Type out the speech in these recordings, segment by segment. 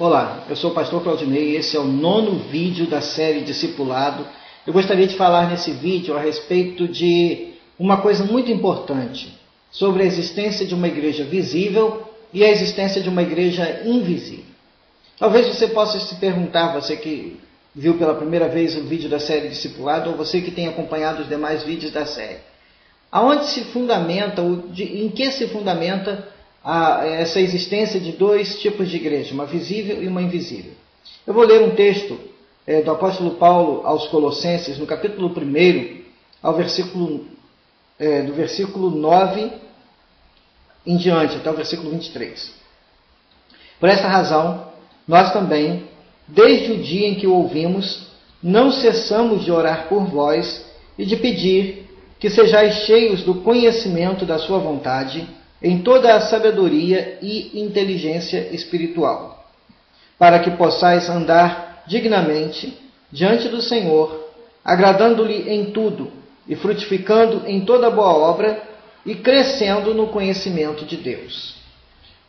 Olá, eu sou o pastor Claudinei e esse é o 9º vídeo da série Discipulado. Eu gostaria de falar nesse vídeo a respeito de uma coisa muito importante sobre a existência de uma igreja visível e a existência de uma igreja invisível. Talvez você possa se perguntar, você que viu pela primeira vez o vídeo da série Discipulado ou você que tem acompanhado os demais vídeos da série. Aonde se fundamenta, em que se fundamenta essa existência de dois tipos de igreja, uma visível e uma invisível? Eu vou ler um texto do apóstolo Paulo aos Colossenses, no capítulo 1, ao do versículo 9 em diante, até o versículo 23. Por essa razão, nós também, desde o dia em que o ouvimos, não cessamos de orar por vós e de pedir que sejais cheios do conhecimento da sua vontade, em toda a sabedoria e inteligência espiritual, para que possais andar dignamente diante do Senhor, agradando-lhe em tudo e frutificando em toda boa obra e crescendo no conhecimento de Deus,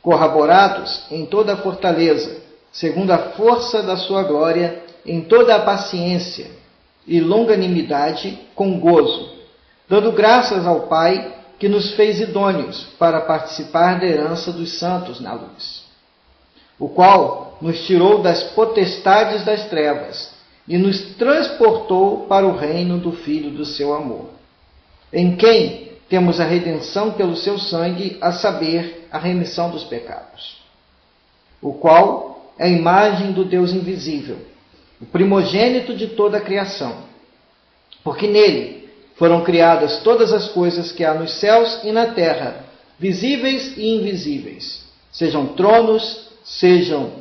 corroborados em toda a fortaleza, segundo a força da sua glória, em toda a paciência e longanimidade com gozo, dando graças ao Pai que nos fez idôneos para participar da herança dos santos na luz, o qual nos tirou das potestades das trevas e nos transportou para o reino do Filho do seu amor, em quem temos a redenção pelo seu sangue, a saber, a remissão dos pecados, o qual é a imagem do Deus invisível, o primogênito de toda a criação, porque nele foram criadas todas as coisas que há nos céus e na terra, visíveis e invisíveis, sejam tronos, sejam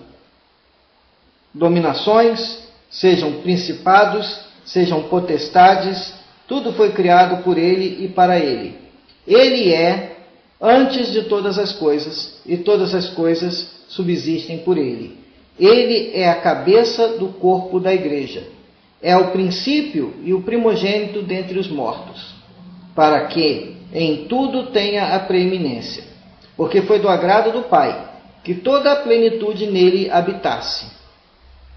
dominações, sejam principados, sejam potestades, tudo foi criado por ele e para ele. Ele é antes de todas as coisas, e todas as coisas subsistem por ele. Ele é a cabeça do corpo da igreja. É o princípio e o primogênito dentre os mortos, para que em tudo tenha a preeminência, porque foi do agrado do Pai que toda a plenitude nele habitasse,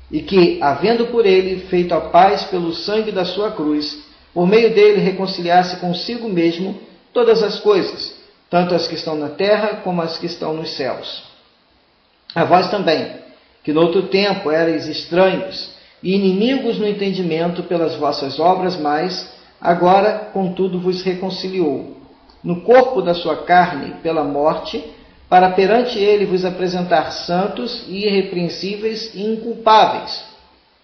e que, havendo por ele feito a paz pelo sangue da sua cruz, por meio dele reconciliasse consigo mesmo todas as coisas, tanto as que estão na terra como as que estão nos céus. A vós também, que noutro tempo erais estranhos e inimigos no entendimento pelas vossas obras, mas agora, contudo, vos reconciliou, no corpo da sua carne, pela morte, para perante ele vos apresentar santos e irrepreensíveis e inculpáveis,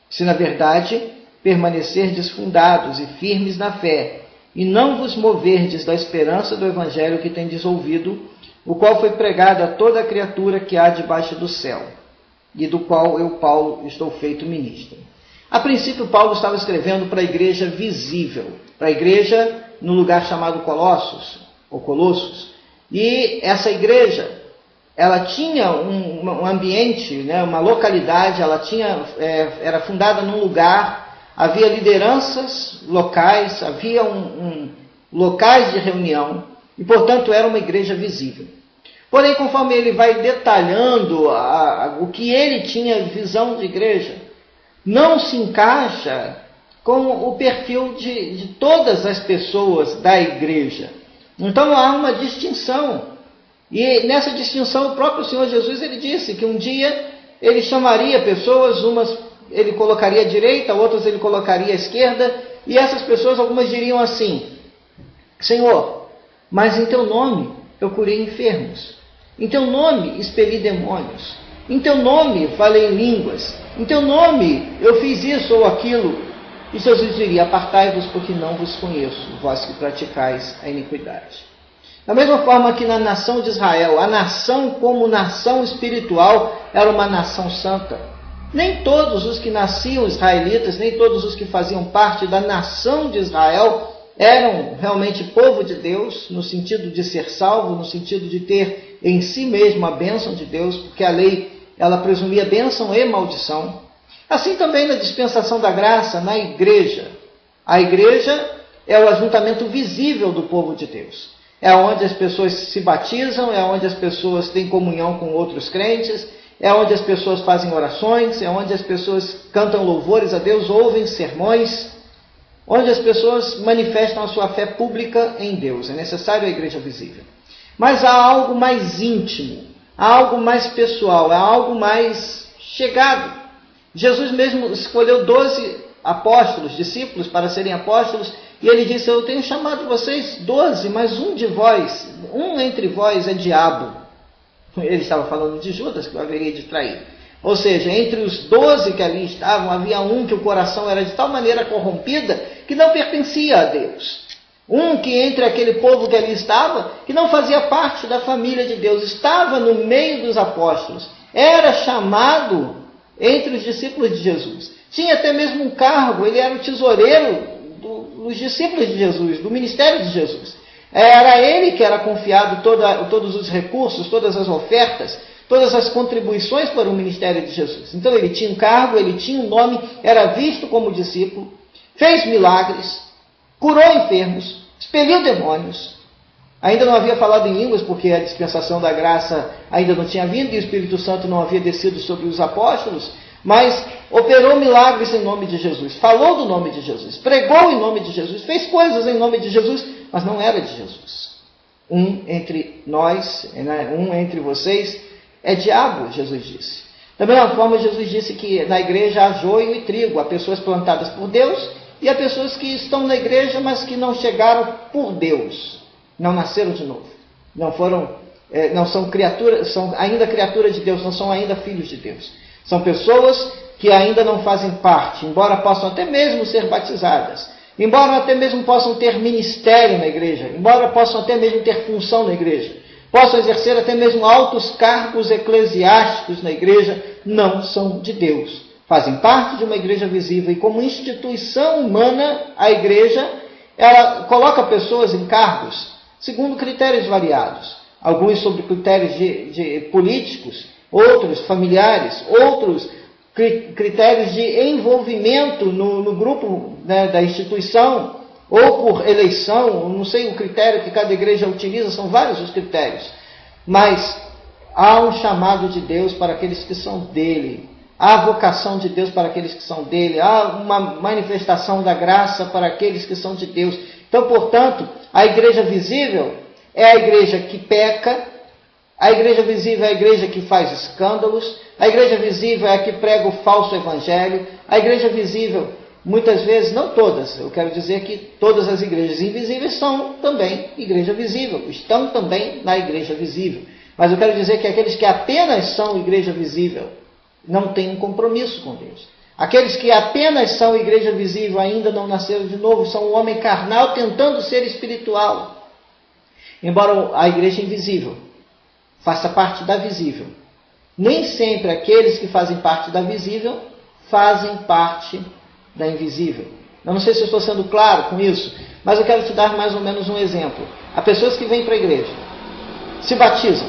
se na verdade permanecerdes fundados e firmes na fé, e não vos moverdes da esperança do evangelho que tendes ouvido, o qual foi pregado a toda a criatura que há debaixo do céu, e do qual eu, Paulo, estou feito ministro. A princípio, Paulo estava escrevendo para a igreja visível, para a igreja no lugar chamado Colossos, ou Colossos. E essa igreja, ela tinha um ambiente, né, uma localidade, ela era fundada num lugar, havia lideranças locais, havia locais de reunião, e, portanto, era uma igreja visível. Porém, conforme ele vai detalhando o que ele tinha visão de igreja, não se encaixa com o perfil de todas as pessoas da igreja. Então há uma distinção. E nessa distinção o próprio Senhor Jesus ele disse que um dia ele chamaria pessoas, umas ele colocaria à direita, outras ele colocaria à esquerda, e essas pessoas, algumas diriam assim: Senhor, mas em teu nome eu curei enfermos, em teu nome expeli demônios, em teu nome falei em línguas, em teu nome eu fiz isso ou aquilo. E Jesus diria: apartai-vos, porque não vos conheço, vós que praticais a iniquidade. Da mesma forma que na nação de Israel, a nação como nação espiritual era uma nação santa. Nem todos os que nasciam israelitas, nem todos os que faziam parte da nação de Israel eram realmente povo de Deus, no sentido de ser salvo, no sentido de ter em si mesmo a bênção de Deus, porque a lei ela presumia bênção e maldição. Assim também na dispensação da graça, na igreja. A igreja é o ajuntamento visível do povo de Deus. É onde as pessoas se batizam, é onde as pessoas têm comunhão com outros crentes, é onde as pessoas fazem orações, é onde as pessoas cantam louvores a Deus, ouvem sermões, onde as pessoas manifestam a sua fé pública em Deus. É necessário a igreja visível. Mas há algo mais íntimo, há algo mais pessoal, há algo mais chegado. Jesus mesmo escolheu 12 apóstolos, discípulos, para serem apóstolos, e ele disse: eu tenho chamado vocês 12, mas um entre vós é diabo. Ele estava falando de Judas, que o haveria de trair. Ou seja, entre os 12 que ali estavam, havia um que o coração era de tal maneira corrompida que não pertencia a Deus. Um que entre aquele povo que ali estava, que não fazia parte da família de Deus, estava no meio dos apóstolos, era chamado entre os discípulos de Jesus. Tinha até mesmo um cargo, ele era o tesoureiro dos discípulos de Jesus, do ministério de Jesus. Era ele que era confiado todos os recursos, todas as ofertas, todas as contribuições para o ministério de Jesus. Então ele tinha um cargo, ele tinha um nome, era visto como discípulo, fez milagres, curou enfermos, expeliu demônios. Ainda não havia falado em línguas, porque a dispensação da graça ainda não tinha vindo e o Espírito Santo não havia descido sobre os apóstolos, mas operou milagres em nome de Jesus, falou do nome de Jesus, pregou em nome de Jesus, fez coisas em nome de Jesus, mas não era de Jesus. Um entre nós, um entre vocês, é diabo, Jesus disse. Da mesma forma, Jesus disse que na igreja há joio e trigo, há pessoas plantadas por Deus e há pessoas que estão na igreja, mas que não chegaram por Deus, não nasceram de novo, não são criaturas, são ainda criatura de Deus, não são ainda filhos de Deus. São pessoas que ainda não fazem parte, embora possam até mesmo ser batizadas, embora até mesmo possam ter ministério na igreja, embora possam até mesmo ter função na igreja, possam exercer até mesmo altos cargos eclesiásticos na igreja, não são de Deus. Fazem parte de uma igreja visível e como instituição humana, a igreja ela coloca pessoas em cargos segundo critérios variados. Alguns sobre critérios de políticos, outros familiares, outros critérios de envolvimento no grupo, né, da instituição, ou por eleição, não sei o critério que cada igreja utiliza, são vários os critérios. Mas há um chamado de Deus para aqueles que são dele, há a vocação de Deus para aqueles que são dele, há uma manifestação da graça para aqueles que são de Deus. Então, portanto, a igreja visível é a igreja que peca, a igreja visível é a igreja que faz escândalos, a igreja visível é a que prega o falso evangelho, a igreja visível, muitas vezes, não todas, eu quero dizer que todas as igrejas invisíveis são também igreja visível, estão também na igreja visível. Mas eu quero dizer que aqueles que apenas são igreja visível não têm um compromisso com Deus. Aqueles que apenas são igreja visível ainda não nasceram de novo, são um homem carnal tentando ser espiritual. Embora a igreja invisível faça parte da visível, nem sempre aqueles que fazem parte da visível fazem parte da invisível. Eu não sei se eu estou sendo claro com isso, mas eu quero te dar mais ou menos um exemplo. Há pessoas que vêm para a igreja, se batizam,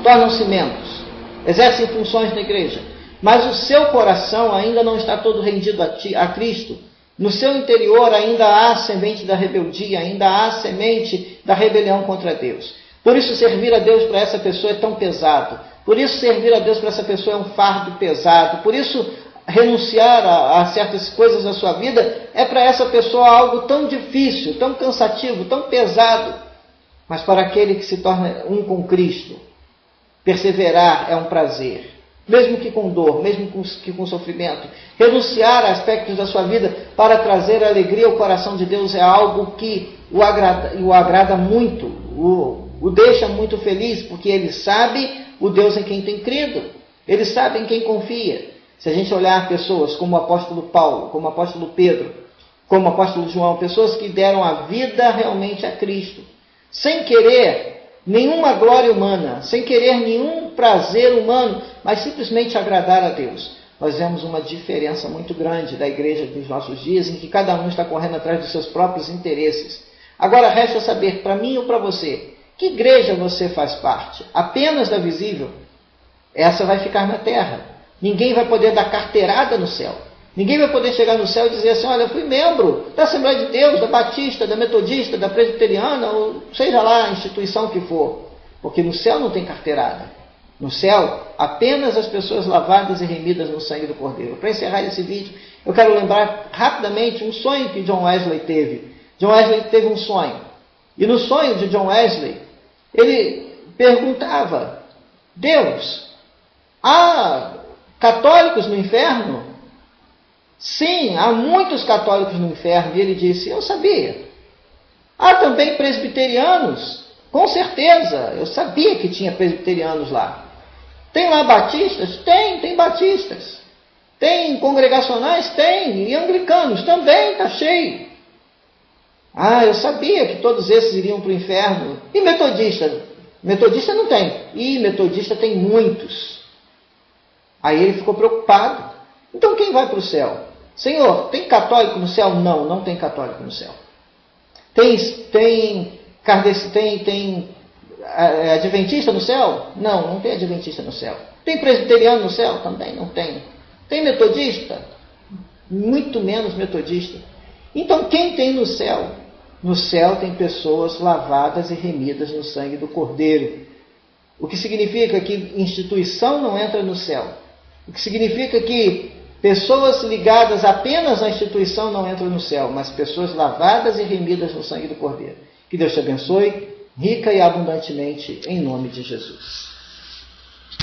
tornam-se membros, exercem funções na igreja, mas o seu coração ainda não está todo rendido a Cristo. No seu interior ainda há semente da rebeldia, ainda há semente da rebelião contra Deus. Por isso servir a Deus para essa pessoa é tão pesado. Por isso servir a Deus para essa pessoa é um fardo pesado. Por isso renunciar a certas coisas da sua vida é para essa pessoa algo tão difícil, tão cansativo, tão pesado. Mas para aquele que se torna um com Cristo, perseverar é um prazer. Mesmo que com dor, mesmo que com sofrimento. Renunciar a aspectos da sua vida para trazer alegria ao coração de Deus é algo que o agrada muito, o deixa muito feliz, porque ele sabe o Deus em quem tem crido. Ele sabe em quem confia. Se a gente olhar pessoas como o apóstolo Paulo, como o apóstolo Pedro, como o apóstolo João, pessoas que deram a vida realmente a Cristo, sem querer nenhuma glória humana, sem querer nenhum prazer humano, mas simplesmente agradar a Deus. Nós vemos uma diferença muito grande da igreja dos nossos dias, em que cada um está correndo atrás dos seus próprios interesses. Agora resta saber, para mim ou para você, que igreja você faz parte? Apenas da visível? Essa vai ficar na terra. Ninguém vai poder dar carteirada no céu. Ninguém vai poder chegar no céu e dizer assim: olha, eu fui membro da Assembleia de Deus, da Batista, da Metodista, da Presbiteriana, ou seja lá a instituição que for. Porque no céu não tem carteirada. No céu, apenas as pessoas lavadas e remidas no sangue do Cordeiro. Para encerrar esse vídeo, eu quero lembrar rapidamente um sonho que John Wesley teve. John Wesley teve um sonho. E no sonho de John Wesley, ele perguntava: Deus, há católicos no inferno? Sim, há muitos católicos no inferno. E ele disse: eu sabia. Há também presbiterianos? Com certeza, eu sabia que tinha presbiterianos lá. Tem lá batistas? Tem batistas. Tem congregacionais? Tem. E anglicanos? Também, está cheio. Eu sabia que todos esses iriam para o inferno. E metodista? Metodista não tem. E metodista tem muitos. Aí ele ficou preocupado. Então quem vai para o céu? Senhor, tem católico no céu? Não, não tem católico no céu. Tem adventista no céu? Não, não tem adventista no céu. Tem presbiteriano no céu? Também não tem. Tem metodista? Muito menos metodista. Então quem tem no céu? No céu tem pessoas lavadas e remidas no sangue do Cordeiro. O que significa que instituição não entra no céu. O que significa que pessoas ligadas apenas à instituição não entram no céu, mas pessoas lavadas e remidas no sangue do Cordeiro. Que Deus te abençoe, rica e abundantemente, em nome de Jesus.